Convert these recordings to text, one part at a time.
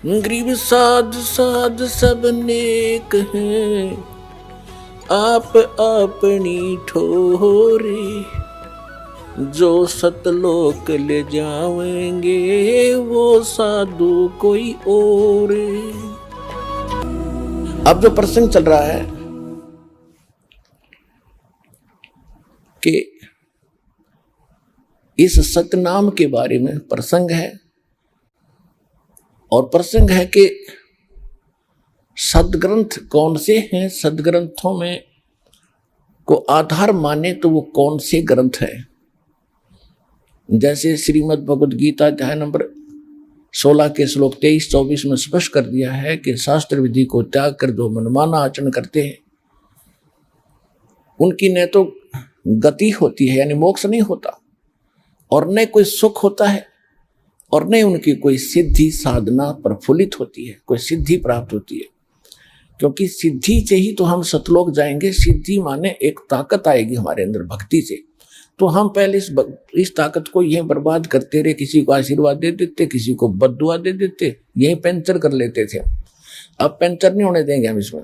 गरीब साध साध सब नेक हैं, आप अपनी ठोरे, जो सतलोक ले जाएंगे वो साधु कोई और। अब जो प्रसंग चल रहा है कि इस सतनाम के बारे में प्रसंग है, और प्रसंग है कि सदग्रंथ कौन से हैं, सदग्रंथों में को आधार माने तो वो कौन से ग्रंथ है। जैसे श्रीमद् भगवद गीता अध्याय नंबर 16 के श्लोक 23-24 में स्पष्ट कर दिया है कि शास्त्र विधि को त्याग कर जो मनमाना आचरण करते हैं उनकी न तो गति होती है यानी मोक्ष नहीं होता, और न कोई सुख होता है, और न उनकी कोई सिद्धि साधना प्रफुल्लित होती है, कोई सिद्धि प्राप्त होती है। क्योंकि सिद्धि से ही तो हम सतलोक जाएंगे। सिद्धि माने एक ताकत आएगी हमारे अंदर भक्ति से। तो हम पहले इस ताकत को यहीं बर्बाद करते रहे, किसी को आशीर्वाद दे देते, किसी को बद्दुआ दे देते, यहीं पेंचर कर लेते थे। अब पेंचर नहीं होने देंगे हम इसमें,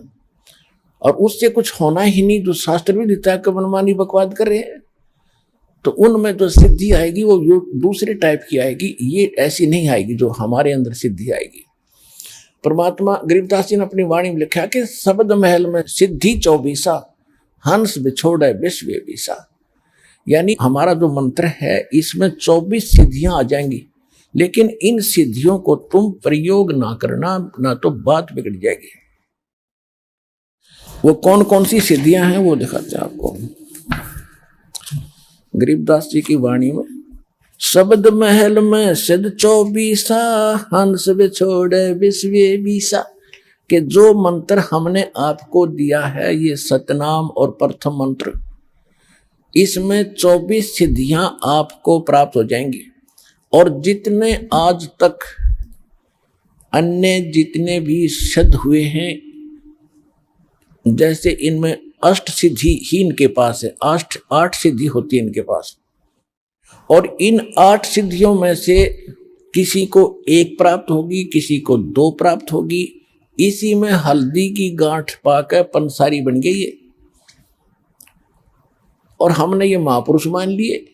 और उससे कुछ होना ही नहीं। जो शास्त्र भी देता है कि मनमानी बकवाद कर रहे हैं, तो उनमें जो सिद्धि आएगी वो दूसरे टाइप की आएगी, ये ऐसी नहीं आएगी जो हमारे अंदर सिद्धि आएगी। परमात्मा गरीबदास जी ने अपनी वाणी में लिखा कि शब्द महल में सिद्धि 24, हंस बिछोड़े विश्व बीसा। यानी हमारा जो मंत्र है इसमें 24 सिद्धियां आ जाएंगी, लेकिन इन सिद्धियों को तुम प्रयोग ना करना, ना तो बात बिगड़ जाएगी। वो कौन कौन सी सिद्धियां हैं वो दिखाते हैं आपको गरीबदास जी की वाणी में। शब्द महल में सिद्ध 24, हंस बिछोड़े विश्व बीसा। कि जो मंत्र हमने आपको दिया है ये सतनाम और प्रथम मंत्र, इसमें 24 सिद्धियां आपको प्राप्त हो जाएंगी। और जितने आज तक अन्य जितने भी सिद्ध हुए हैं, जैसे इनमें अष्ट सिद्धि ही इनके पास है, 8 सिद्धि होती है इनके पास, और इन 8 सिद्धियों में से किसी को 1 प्राप्त होगी, किसी को 2 प्राप्त होगी। इसी में हल्दी की गांठ पाकर पंसारी बन गई है, और हमने ये महापुरुष मान लिए।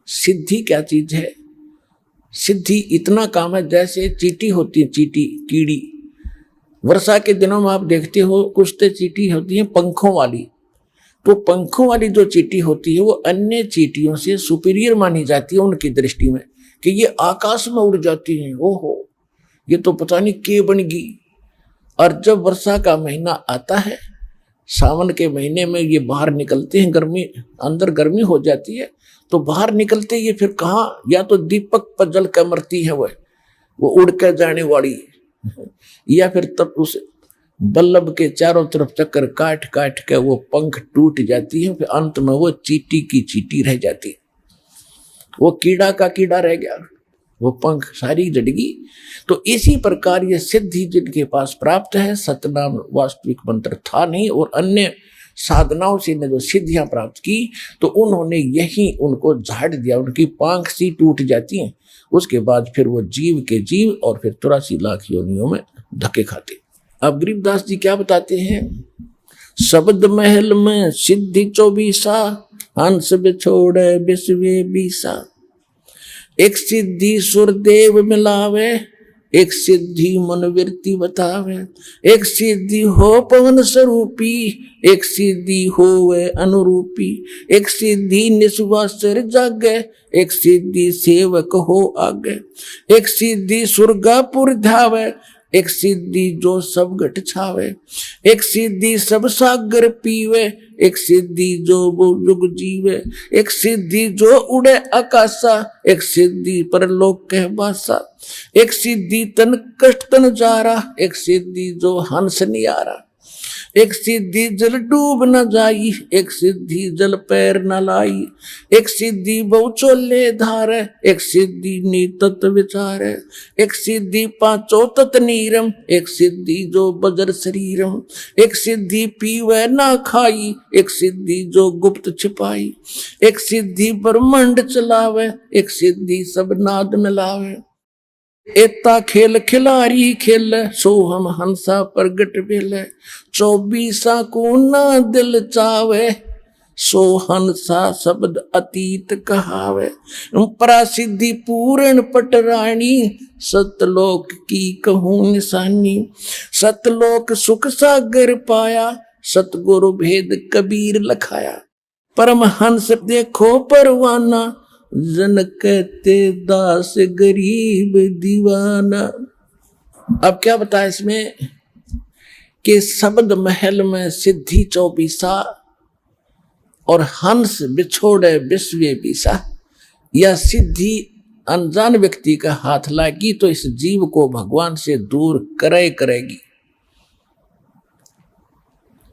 सिद्धि क्या चीज है? सिद्धि इतना काम है जैसे चींटी होती है, चींटी कीड़ी। वर्षा के दिनों में आप देखते हो कुछ तो चींटी होती है पंखों वाली, तो पंखों वाली जो चींटी होती है वो अन्य चींटियों से सुपीरियर मानी जाती है उनकी दृष्टि में, कि ये आकाश में उड़ जाती हैं। ओहो, ये तो पता नहीं के बन गई। और जब वर्षा का महीना आता है, सावन के महीने में ये बाहर निकलते हैं, गर्मी अंदर गर्मी हो जाती है, तो बाहर निकलते ये फिर कहाँ, या तो दीपक पर जल कर मरती है वो उड़ कर जाने वाली, या फिर तब उस बल्लभ के चारों तरफ चक्कर काट काट के वो पंख टूट जाती है, फिर अंत में वो चींटी की चींटी रह जाती है, वो कीड़ा का कीड़ा रह गया, वो पंख सारी जड़गी। तो इसी प्रकार ये सिद्धि जिनके पास प्राप्त है, सतनाम वास्तविक मंत्र था नहीं, और अन्य साधनाओं से ने जो सिद्धियां प्राप्त की, तो उन्होंने यही उनको झाड़ दिया, उनकी पांख सी टूट जाती है। उसके बाद फिर वो जीव के जीव और फिर 83 लाख योनियों में धक्के खाते। अब गरीबदास जी क्या बताते हैं? शब्द महल में सिद्धि 24, हंस बिछोड़े विश्व बीसा। एक सिद्धि सुरदेव मिलावे, एक सिद्धि मनोवृत्ति बतावे। एक सिद्धि हो पवन स्वरूपी, एक सिद्धि हो वे अनुरूपी। एक सिद्धि निस्वासर जागे, एक सिद्धि सेवक हो आगे। एक सिद्धि सुरगापुर धावे, एक सिद्धि जो सब घट छावे। एक सिद्धि सब सागर पीवे, एक सिद्धि जो वो युग जीवे। एक सिद्धि जो उड़े आकाशा, एक सिद्धि परलोक कह बासा। एक सिद्धि तन कष्ट तन जारा, एक सिद्धि जो हंस नियारा। एक सिद्धि जल डूब न जाई, एक सिद्धि जल पैर न लाई। एक सिद्धि बहु चोले धारे, एक सिद्धि नीतत विचारे। एक सिद्धि पांचों तत नीरम, एक सिद्धि जो बजर शरीरम। एक सिद्धि पीवे ना खाई, एक सिद्धि जो गुप्त छिपाई। एक सिद्धि ब्रह्मांड चलावे, एक सिद्धि सब नाद मिलावे। एता खेल खिलारी खेल सोहम हंसा प्रगट भेल 24 को ना दिल चावे सो हंसा शब्द अतीत कहावे प्रसिद्धि पूर्ण पटरानी सतलोक की कहूं निशानी सतलोक सुख सागर पाया सतगुरु भेद कबीर लखाया परमहंस देखो परवाना जन कहते दास गरीब दीवाना। अब क्या बताया इसमें कि शब्द महल में सिद्धि 24 और हंस बिछोड़े विश्व बीसा। यह सिद्धि अनजान व्यक्ति का हाथ लागी तो इस जीव को भगवान से दूर करेगी।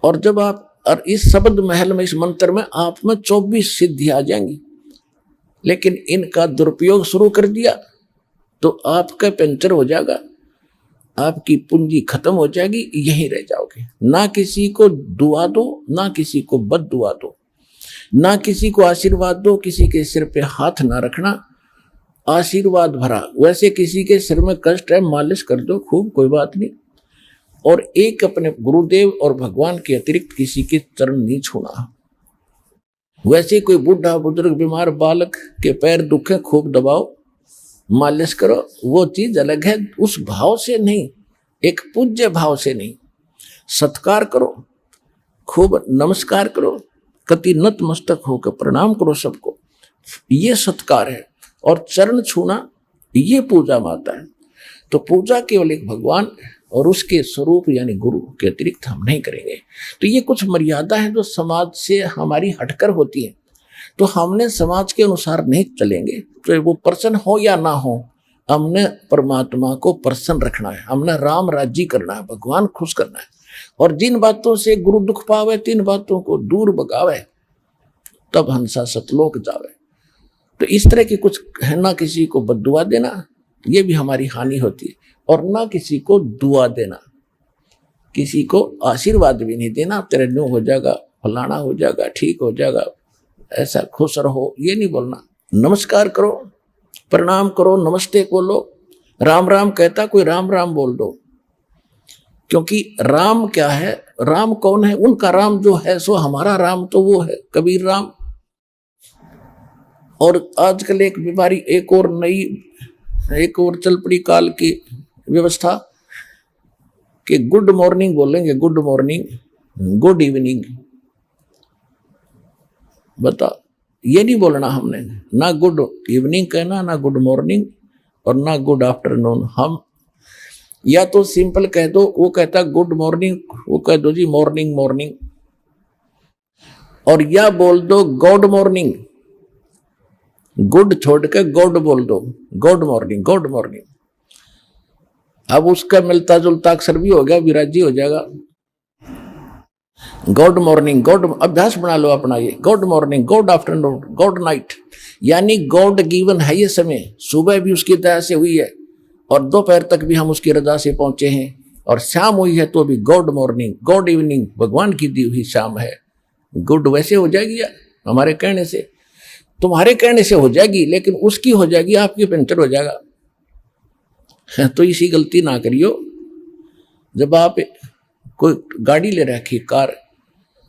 और जब आप और इस शब्द महल में इस मंत्र में आप में 24 सिद्धि आ जाएंगी, लेकिन इनका दुरुपयोग शुरू कर दिया तो आपका पंचर हो जाएगा, आपकी पूंजी खत्म हो जाएगी, यहीं रह जाओगे। ना किसी को दुआ दो, ना किसी को बद दुआ दो, ना किसी को आशीर्वाद दो, किसी के सिर पे हाथ ना रखना, आशीर्वाद भरा। वैसे किसी के सिर में कष्ट है, मालिश कर दो खूब, कोई बात नहीं। और एक अपने गुरुदेव और भगवान के अतिरिक्त किसी के चरण नहीं छूना। वैसे कोई बूढ़ा बुजुर्ग बीमार बालक के पैर दुखे, खूब दबाओ, मालिश करो, वो चीज अलग है। उस भाव से नहीं, एक पूज्य भाव से नहीं, सत्कार करो, खूब नमस्कार करो, कति नतमस्तक होकर प्रणाम करो सबको, ये सत्कार है। और चरण छूना ये पूजा माता है। तो पूजा केवल एक भगवान और उसके स्वरूप यानी गुरु के अतिरिक्त हम नहीं करेंगे। तो ये कुछ मर्यादा है जो समाज से हमारी हटकर होती है। तो हमने समाज के अनुसार नहीं चलेंगे, तो वो प्रसन्न हो या ना हो, हमने परमात्मा को प्रसन्न रखना है, हमने राम राज्य करना है, भगवान खुश करना है। और जिन बातों से गुरु दुख पावे, तीन बातों को दूर भगावे, तब हंसा सतलोक जावे। तो इस तरह की कुछ है, ना किसी को बद्दुआ देना, ये भी हमारी हानि होती है, और ना किसी को दुआ देना, किसी को आशीर्वाद भी नहीं देना, तेरे न्यू हो जाएगा, फलाना हो जाएगा, ठीक हो जाएगा, ऐसा खुश रहो, ये नहीं बोलना। नमस्कार करो, प्रणाम करो, नमस्ते बोलो, राम राम कहता कोई राम राम बोल दो। क्योंकि राम क्या है, राम कौन है, उनका राम जो है सो हमारा राम तो वो है कबीर राम। और आजकल एक बीमारी, एक और नई, एक और चल पड़ी काल की व्यवस्था कि गुड मॉर्निंग बोलेंगे, गुड मॉर्निंग, गुड इवनिंग। बता, ये नहीं बोलना हमने, ना गुड इवनिंग कहना, ना गुड मॉर्निंग और ना गुड आफ्टरनून। हम या तो सिंपल कह दो, वो कहता गुड मॉर्निंग, वो कह दो जी मॉर्निंग मॉर्निंग, और या बोल दो गॉड मॉर्निंग, गुड छोड़ के गॉड बोल दो, गॉड मॉर्निंग, गॉड मॉर्निंग। अब उसका मिलता जुलता अक्षर भी हो गया, विराजी हो जाएगा। गॉड मॉर्निंग, गॉड, अभ्यास बना लो अपना ये, God morning, God afternoon, God night, यानी गॉड गिवन है ये समय। सुबह भी उसकी दया से हुई है और दोपहर तक भी हम उसकी रजा से पहुंचे हैं, और शाम हुई है तो भी गॉड मॉर्निंग, गॉड इवनिंग, भगवान की दी हुई शाम है। गुड वैसे हो जाएगी या हमारे कहने से, तुम्हारे कहने से हो जाएगी, लेकिन उसकी हो जाएगी, आपकी पंचर हो जाएगा। तो इसी गलती ना करियो। जब आप कोई गाड़ी ले रखी कार,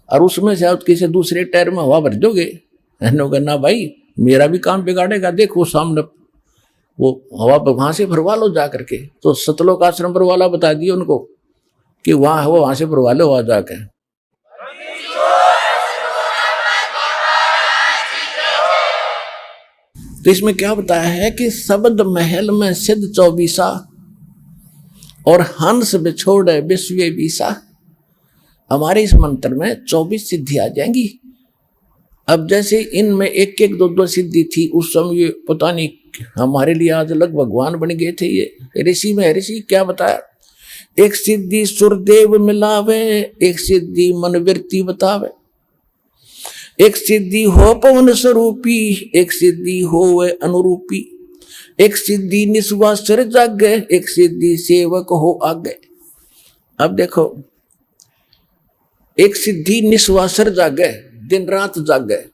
और उसमें से आप किसी दूसरे टायर में हवा भर दोगे, ना भाई मेरा भी काम बिगाड़ेगा, देखो सामने वो हवा वहां से भरवा लो जा करके। तो सतलोक आश्रम पर वाला बता दिए उनको कि वहां है, वो वहां से भरवा लो, वहां जाकर। तो इसमें क्या बताया है कि शब्द महल में सिद्ध 24 और हंस बिछोड़े विश्व बीसा। हमारे इस मंत्र में 24 सिद्धि आ जाएंगी। अब जैसे इनमें एक एक दो दो सिद्धि थी, उस समय ये पता नहीं हमारे लिए आज अलग भगवान बन गए थे। ये ऋषि में ऋषि क्या बताया, एक सिद्धि सुरदेव मिलावे, एक सिद्धि मन वृत्ति बतावे, एक सिद्धि हो पवन स्वरूपी, एक सिद्धि हो वे अनुरूपी, एक सिद्धि निस्वासर जागे, एक सिद्धि सेवक हो आगे। अब देखो, एक सिद्धि निस्वासर जागे, दिन रात जागे,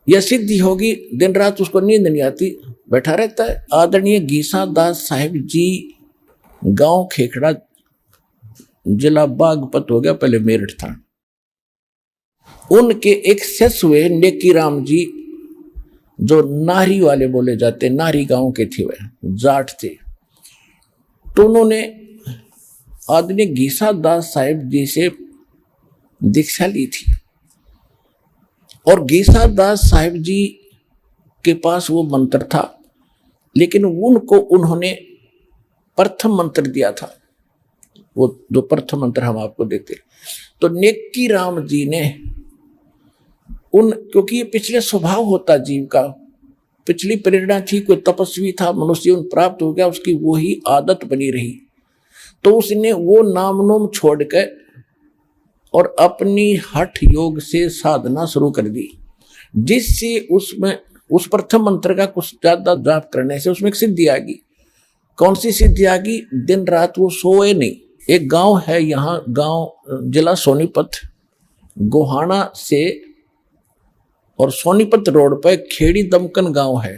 यह सिद्धि होगी, दिन रात उसको नींद नहीं आती, बैठा रहता है। आदरणीय गीसा दास साहिब जी, गांव खेखड़ा, जिला बागपत हो गया, पहले मेरठ था। उनके एक शिष्य हुए नेकी राम जी, जो नारी वाले बोले जाते, नारी गांव के थे, वह जाट थे। तो उन्होंने आदरणीय गीसा दास साहिब जी से दीक्षा ली थी, और गीसा दास साहिब जी के पास वो मंत्र था, लेकिन उनको उन्होंने प्रथम मंत्र दिया था, वो जो प्रथम मंत्र हम आपको देते। तो नेकी राम जी ने क्योंकि ये पिछले स्वभाव होता जीव का, पिछली प्रेरणा थी, कोई तपस्वी था, मनुष्य जीवन प्राप्त हो गया, उसकी वही आदत बनी रही, तो उसने वो नाम नोम छोड़कर और अपनी हठ योग से साधना शुरू कर दी, जिससे उसमें उस प्रथम मंत्र का कुछ ज्यादा जाप करने से उसमें एक सिद्धि आ गई। कौन सी सिद्धि आ गई? दिन रात वो सोए नहीं। एक गांव है यहाँ, गांव जिला सोनीपत, गोहाना से और सोनीपत रोड पर खेड़ी दमकन गांव है,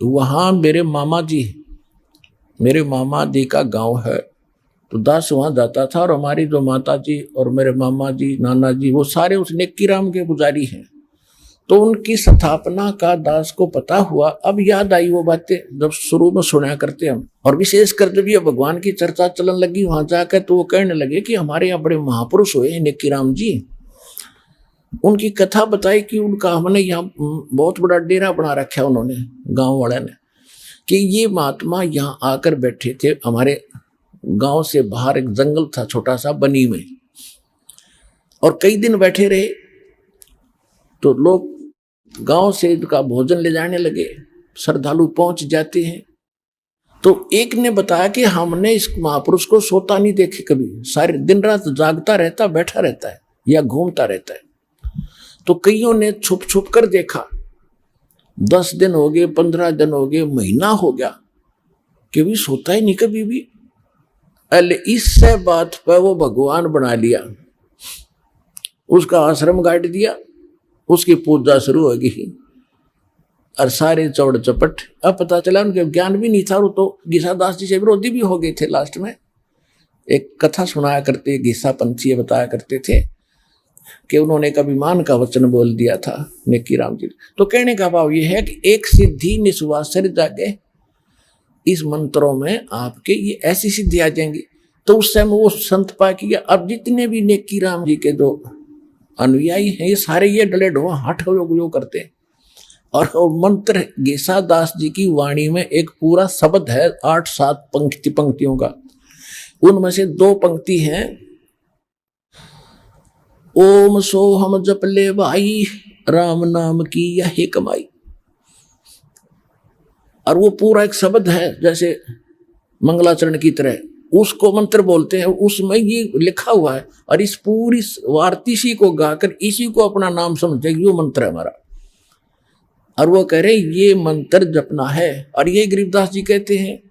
वहाँ मेरे मामा जी का गांव है। तो दास वहाँ जाता था, और हमारी जो माता जी और मेरे मामा जी, नाना जी, वो सारे उस नेकी राम के पुजारी हैं। तो उनकी स्थापना का दास को पता हुआ। अब याद आई वो बातें जब शुरू में सुना करते हम, और विशेषकर जब ये भगवान की चर्चा चलन लगी वहां जाकर, तो वो कहने लगे कि हमारे यहाँ बड़े महापुरुष हुए नेकी राम जी। उनकी कथा बताई कि उनका हमने यहाँ बहुत बड़ा डेरा बना रखा है उन्होंने, गांव वाले ने, कि ये महात्मा यहाँ आकर बैठे थे। हमारे गांव से बाहर एक जंगल था छोटा सा, बनी में, और कई दिन बैठे रहे। तो लोग गांव से इनका भोजन ले जाने लगे, श्रद्धालु पहुंच जाते हैं। तो एक ने बताया कि हमने इस महापुरुष को सोता नहीं देखे कभी, सारे दिन रात जागता रहता, बैठा रहता है या घूमता रहता है। तो कईयों ने छुप छुप कर देखा, 10 दिन हो गए, 15 दिन हो गए, महीना हो गया, कि भी सोता ही नहीं कभी भी। अल इससे बात पर वो भगवान बना लिया, उसका आश्रम गाड़ दिया, उसकी पूजा शुरू हो गई, और सारे चौड़ चपट। अब पता चला उनके ज्ञान भी नहीं था, वो तो गीसा दास जी से विरोधी भी हो गए थे। लास्ट में एक कथा सुनाया करते, गीसा पंथी बताया करते थे कि उन्होंने कभी मान का वचन बोल दिया था नेकी राम जी। तो कहने का भाव ये है कि एक सिद्धि निस्वासर जागे, इस मंत्रों में आपके ये ऐसी सिद्धि आ जाएंगी। तो उस समय वो संत पा किया। अब जितने भी नेकी राम जी के जो अनुयायी हैं, ये सारे ये डले ढो हठ योग करते हैं। और मंत्र गीसा दास जी की वाणी में एक पूरा शब्द है, 8-7 पंक्तियों का। उनमें से 2 पंक्ति हैं, ओम सोहम जप ले भाई, राम नाम की यही कमाई। और वो पूरा एक शब्द है जैसे मंगलाचरण की तरह, उसको मंत्र बोलते हैं, उसमें ये लिखा हुआ है। और इस पूरी वार्तिशी को गाकर इसी को अपना नाम समझे, ये मंत्र है हमारा। और वो कह रहे ये मंत्र जपना है। और ये गरीबदास जी कहते हैं,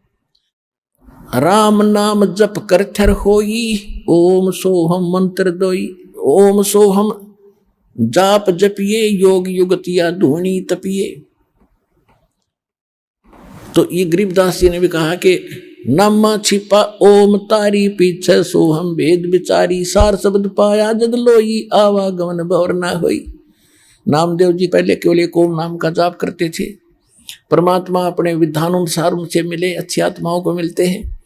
राम नाम जप कर थर होई, ओम सोहम मंत्र दोई। ओम सोहम जाप जपिए, योग युगतिया धूनी तपिए। तो ये गरीबदास जी ने भी कहा कि नामा छिपा ओम तारी, पीछे सोहम भेद विचारी, सार शब्द पाया जद लोई, आवागमन भवर ना होई। नामदेव जी पहले केवल एक ओम नाम का जाप करते थे। परमात्मा अपने विधानुसार उनसे मिले, अच्छी आत्माओं को मिलते हैं।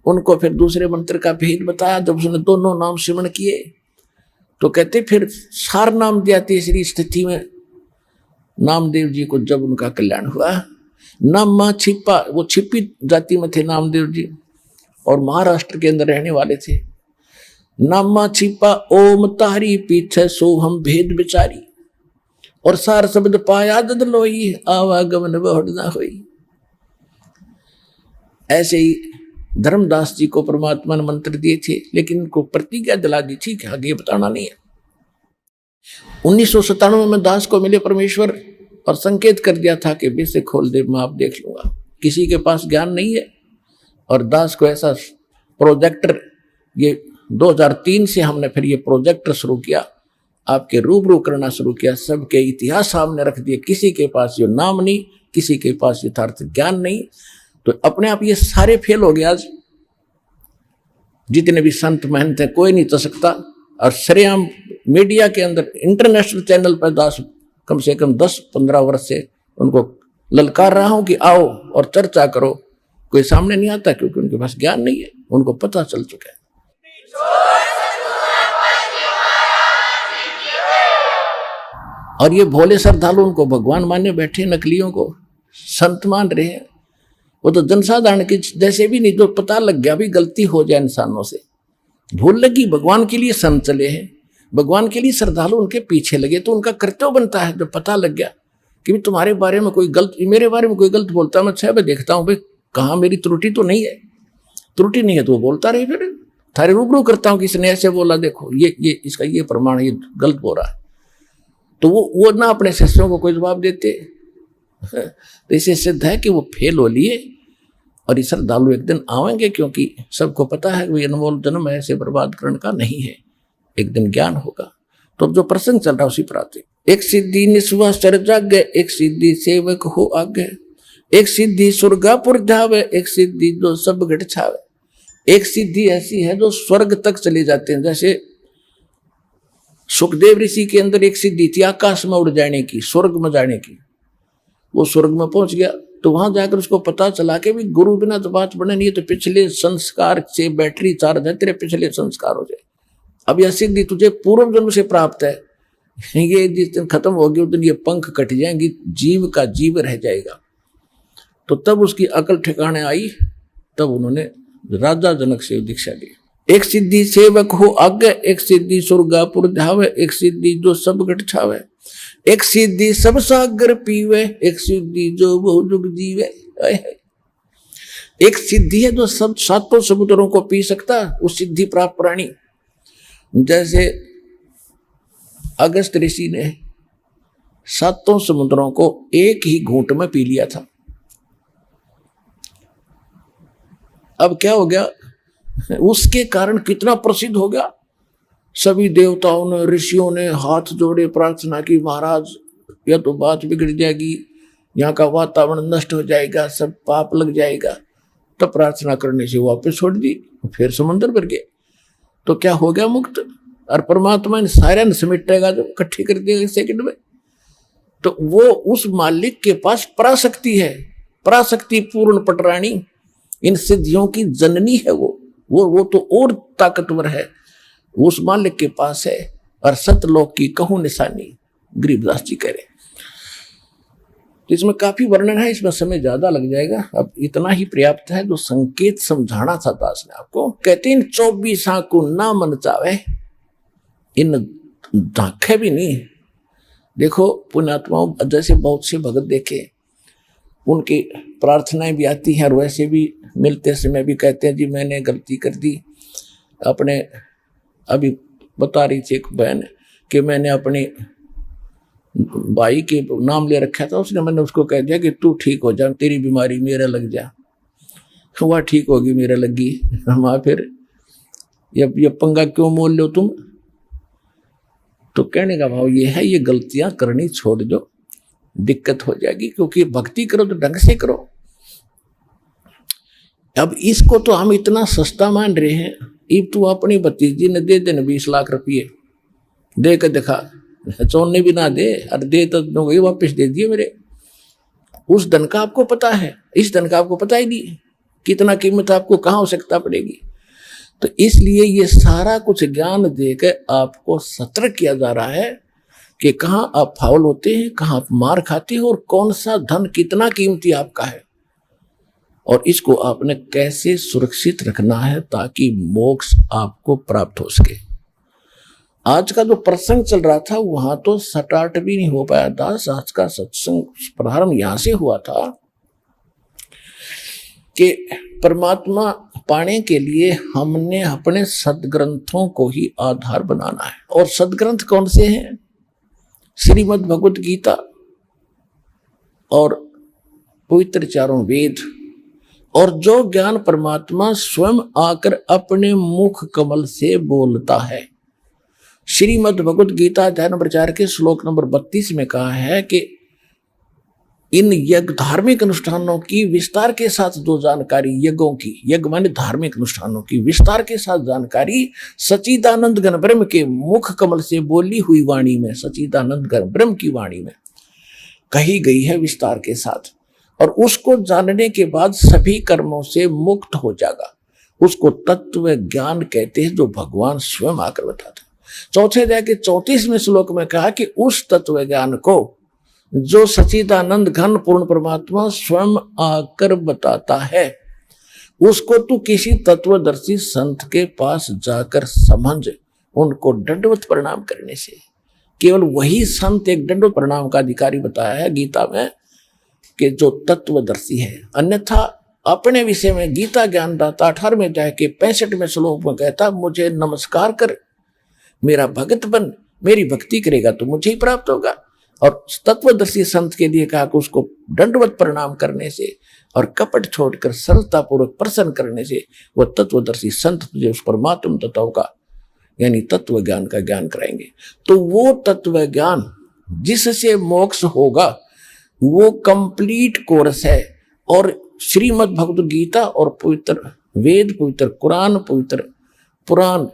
उनको फिर दूसरे मंत्र का भेद बताया। जब उसने दोनों नाम सिमरण किए तो कहते फिर सार नाम दिया। तीसरी स्थिति में नामदेव जी को जब उनका कल्याण हुआ, नामा छिपा, वो छिपी जाति में थे नामदेव जी और महाराष्ट्र के अंदर रहने वाले थे। नामा छिपा ओम तारी, पीछे सोहम भेद विचारी, और सार शब्द पाया जद लोई, आवागमन बहुड़ ना होई। ऐसे ही धर्मदास जी को परमात्मा ने मंत्र दिए थे, लेकिन उनको प्रतिज्ञा दिला दी थी कि आगे बताना नहीं है। 1997 में दास को मिले परमेश्वर और संकेत कर दिया था कि बेसे खोल दे, मैं आप देख लूंगा। किसी के पास ज्ञान नहीं है। और दास को ऐसा प्रोजेक्टर, ये 2003 से हमने फिर ये प्रोजेक्टर शुरू किया। आपके रूबरू करना शुरू किया, सबके इतिहास सामने रख दिए, किसी के पास ये नाम नहीं, किसी के पास यथार्थ ज्ञान नहीं, तो अपने आप ये सारे फेल हो गए। आज जितने भी संत महंत हैं कोई नहीं तो सकता, और सरेआम मीडिया के अंदर इंटरनेशनल चैनल पर कम से कम 10-15 वर्ष से उनको ललकार रहा हूं कि आओ और चर्चा करो, कोई सामने नहीं आता क्योंकि उनके पास ज्ञान नहीं है, उनको पता चल चुका है। और ये भोले श्रद्धालु उनको भगवान माने बैठे, नकलियों को संत मान रहे हैं। वो तो जनसाधारण के जैसे भी नहीं, जो पता लग गया भी गलती हो जाए इंसानों से, भूल लगी, भगवान के लिए संत चले हैं, भगवान के लिए श्रद्धालु उनके पीछे लगे, तो उनका कर्तव्य बनता है, जब पता लग गया कि भी तुम्हारे बारे में कोई गलत, मेरे बारे में कोई गलत बोलता, मैं 6 बजे देखता हूँ भाई कहाँ मेरी त्रुटि तो नहीं है, त्रुटि नहीं है तो वो बोलता रहे, फिर थारे रूबरू करता हूँ किसने ऐसे बोला, देखो ये इसका ये प्रमाण, ये गलत बोल रहा है, तो वो ना अपने शिष्यों को कोई जवाब देते। तो इसे सिद्ध है कि वो फेल हो लिए, और ये श्रद्धालु एक दिन आवेंगे, क्योंकि सबको पता है कि अनमोल जन्म ऐसे बर्बाद करने का नहीं है, एक दिन ज्ञान होगा। तो अब जो प्रसंग चल रहा है उसी पर आते, एक सिद्धि निस्वा सर जागे, एक सिद्धि सेवक हो आगे, एक सिद्धि स्वर्गापुर जावे, एक सिद्धि जो सब घट छावे। एक सिद्धि ऐसी है जो स्वर्ग तक चले जाते हैं, जैसे सुखदेव ऋषि के अंदर एक सिद्धि थी आकाश में उड़ जाने की, स्वर्ग में जाने की। वो स्वर्ग में पहुंच गया तो वहां जाकर उसको पता चला कि भी गुरु बिना तो बात बने नहीं, तो पिछले संस्कार से बैटरी चार्ज है, तेरे पिछले संस्कार हो जाए। अब यह सिद्धि तुझे पूर्व जन्म से प्राप्त है, ये जिस दिन खत्म होगी उस दिन ये पंख कट जाएंगी, जीव का जीव रह जाएगा। तो तब उसकी अकल ठिकाने आई, तब उन्होंने राजा जनक से दीक्षा ली। एक सिद्धि सेवक हो आगे, एक सिद्धि स्वर्गापुर धावे, एक सिद्धि जो सब घट छावे, एक सिद्धि सब सागर पीवे, एक सिद्धि जो बहु जुग जीवे। एक सिद्धि है जो सब 7 समुद्रों को पी सकता, उस सिद्धि प्राप्त प्राणी। जैसे अगस्त ऋषि ने 7 समुद्रों को एक ही घूंट में पी लिया था। अब क्या हो गया, उसके कारण कितना प्रसिद्ध हो गया, सभी देवताओं ने, ऋषियों ने हाथ जोड़े, प्रार्थना की, महाराज यह तो बात बिगड़ जाएगी, यहाँ का वातावरण नष्ट हो जाएगा, सब पाप लग जाएगा। तब प्रार्थना करने से वापस छोड़ दी, फिर समुद्र भर गए, तो क्या हो गया, मुक्त। और परमात्मा ने सारे समेटेगा, जब इकट्ठी कर दिया सेकंड में। तो वो उस मालिक के पास पराशक्ति है, पराशक्ति पूर्ण पटरानी, इन सिद्धियों की जननी है वो तो और ताकतवर है, उस मालिक के पास है। और सतलोक की कहूं निशानी, गरीबदास जी कह रहे। तो इसमें काफी वर्णन है, इसमें समय ज्यादा लग जाएगा, अब इतना ही पर्याप्त है जो संकेत समझाना था दास ने आपको। कहते इन 24 को ना मन चावे, इन झांखे भी नहीं। देखो पुण्यात्माओं, जैसे बहुत से भगत देखे, उनकी प्रार्थनाएं भी आती हैं, और वैसे भी मिलते समय भी कहते हैं जी मैंने गलती कर दी। अपने अभी बता रही थी एक बहन कि मैंने अपने भाई के नाम ले रखा था, उसने, मैंने उसको कह दिया कि तू ठीक हो जा, तेरी बीमारी मेरे लग जा। वह ठीक होगी, मेरे लगी। हम फिर ये पंगा क्यों मोल लो तुम। तो कहने का भाव ये है, ये गलतियां करनी छोड़ दो, दिक्कत हो जाएगी, क्योंकि भक्ति करो तो ढंग से करो। अब इसको तो हम इतना सस्ता मान रहे हैं, इब तू अपनी भतीजी ने दे देना 20 लाख रुपये, दे के दिखा, चोरने भी ना दे, और दे तो वही वापस दे दिए मेरे। उस धन का आपको पता है, इस धन का आपको पता ही नहीं कितना कीमत आपको कहाँ आवश्यकता पड़ेगी। तो इसलिए ये सारा कुछ ज्ञान देकर आपको सतर्क किया जा रहा है कि कहाँ आप फाउल होते हैं, कहाँ आप मार खाते हैं, और कौन सा धन कितना कीमती आपका है, और इसको आपने कैसे सुरक्षित रखना है ताकि मोक्ष आपको प्राप्त हो सके। आज का जो प्रसंग चल रहा था वहां तो स्टार्ट भी नहीं हो पाया था। आज का सत्संग प्रारंभ यहां से हुआ था कि परमात्मा पाने के लिए हमने अपने सदग्रंथों को ही आधार बनाना है। और सदग्रंथ कौन से हैं? श्रीमद् भगवत गीता और पवित्र चारों वेद, और जो ज्ञान परमात्मा स्वयं आकर अपने मुख कमल से बोलता है। श्रीमद् भगवद गीता अध्याय नंबर 4 के श्लोक नंबर 32 में कहा है कि इन यज्ञ धार्मिक अनुष्ठानों की विस्तार के साथ जो जानकारी, यज्ञों की, यज्ञ माने धार्मिक अनुष्ठानों की विस्तार के साथ जानकारी सच्चिदानंद घन ब्रह्म के मुख कमल से बोली हुई वाणी में, सच्चिदानंद घन ब्रह्म की वाणी में कही गई है विस्तार के साथ। और उसको जानने के बाद सभी कर्मों से मुक्त हो जाएगा। उसको तत्व ज्ञान कहते हैं, जो भगवान स्वयं आकर बताते। चौथे अध्याय के 34वें श्लोक में कहा कि उस तत्व ज्ञान को जो सच्चिदानंद घन पूर्ण परमात्मा स्वयं आकर बताता है, उसको तू किसी तत्वदर्शी संत के पास जाकर समझ, उनको दंडवत प्रणाम करने से। केवल वही संत एक दंडवत प्रणाम का अधिकारी बताया है गीता में कि जो तत्वदर्शी है। अन्यथा अपने विषय में गीता ज्ञानदाता 18वें अध्याय के 65वें श्लोक में कहता, मुझे नमस्कार कर, मेरा भगत बन, मेरी भक्ति करेगा तो मुझे ही प्राप्त होगा। और तत्वदर्शी संत के लिए कहा कि उसको दंडवत प्रणाम करने से और कपट छोड़कर सरलता पूर्वक प्रसन्न करने से वह तत्वदर्शी संत तुझे उस परमात्म तत्व का यानी तत्व ज्ञान का ज्ञान कराएंगे। तो वो तत्व ज्ञान जिससे मोक्ष होगा वो कंप्लीट कोर्स है। और श्रीमद् भगवद गीता और पवित्र वेद, पवित्र कुरान, पवित्र पुराण,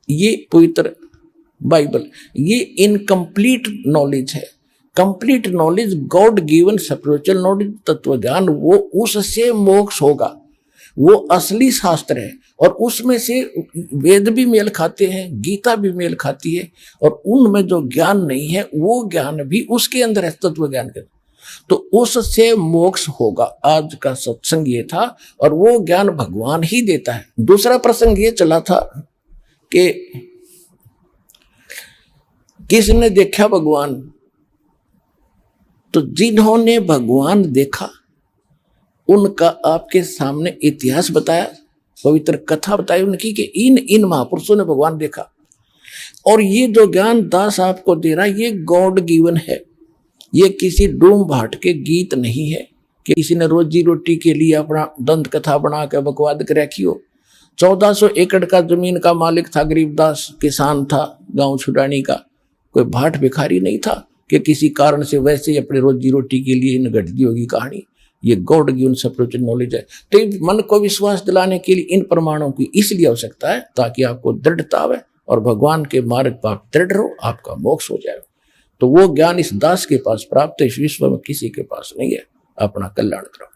ये पवित्र बाइबल, ये इनकम्प्लीट नॉलेज है। Complete knowledge, God given spiritual knowledge, तत्व ज्ञान, वो उससे मोक्ष होगा। वो असली शास्त्र है और उसमें से वेद भी मेल खाते हैं, गीता भी मेल खाती है। और उनमें जो ज्ञान नहीं है वो ज्ञान भी उसके अंदर है, तत्व ज्ञान के। तो उससे मोक्ष होगा। आज का सत्संग ये था और वो ज्ञान भगवान ही देता है। दूसरा प्रसंग ये चला था कि किसने देखा भगवान, तो जिन्होंने भगवान देखा उनका आपके सामने इतिहास बताया, पवित्र कथा बताई उनकी कि इन महापुरुषों ने भगवान देखा। और ये जो ज्ञान दास आपको दे रहा है ये गॉड गिवन है। ये किसी डूम भाट के गीत नहीं है कि किसी ने रोजी रोटी के लिए अपना दंत कथा बना के बकवाद कर रखी हो। 1400 एकड़ का जमीन का मालिक था, गरीबदास किसान था, गांव छुड़ानी का, कोई भाट भिखारी नहीं था कि किसी कारण से वैसे ही अपनी रोजी रोटी के लिए इन घटती होगी कहानी। ये गॉड गिवन स्पिरिचुअल नॉलेज है। तो मन को विश्वास दिलाने के लिए इन प्रमाणों की इसलिए आवश्यकता है ताकि आपको दृढ़ता आवे और भगवान के मार्ग पर आप दृढ़ रहो, आपका मोक्ष हो जाए। तो वो ज्ञान इस दास के पास प्राप्त है, इस विश्व में किसी के पास नहीं है। अपना कल्याण करो।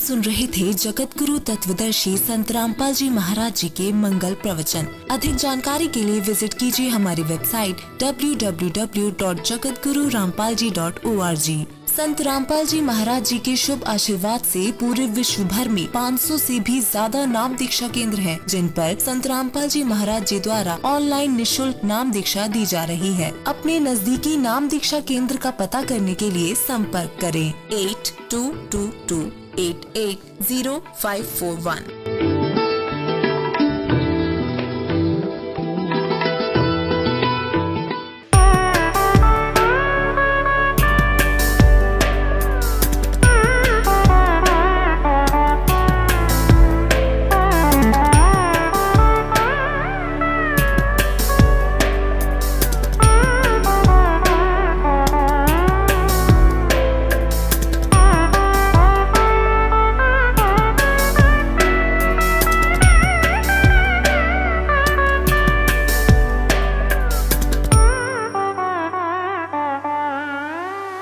सुन रहे थे जगत गुरु तत्वदर्शी संत रामपाल जी महाराज जी के मंगल प्रवचन। अधिक जानकारी के लिए विजिट कीजिए हमारी वेबसाइट www.jagatgururampalji.org। संत रामपाल जी महाराज जी के शुभ आशीर्वाद से पूरे विश्व भर में 500 से भी ज्यादा नाम दीक्षा केंद्र हैं, जिन पर संत रामपाल जी महाराज जी द्वारा ऑनलाइन निशुल्क नाम दीक्षा दी जा रही है। अपने नजदीकी नाम दीक्षा केंद्र का पता करने के लिए संपर्क करें 8222 880541।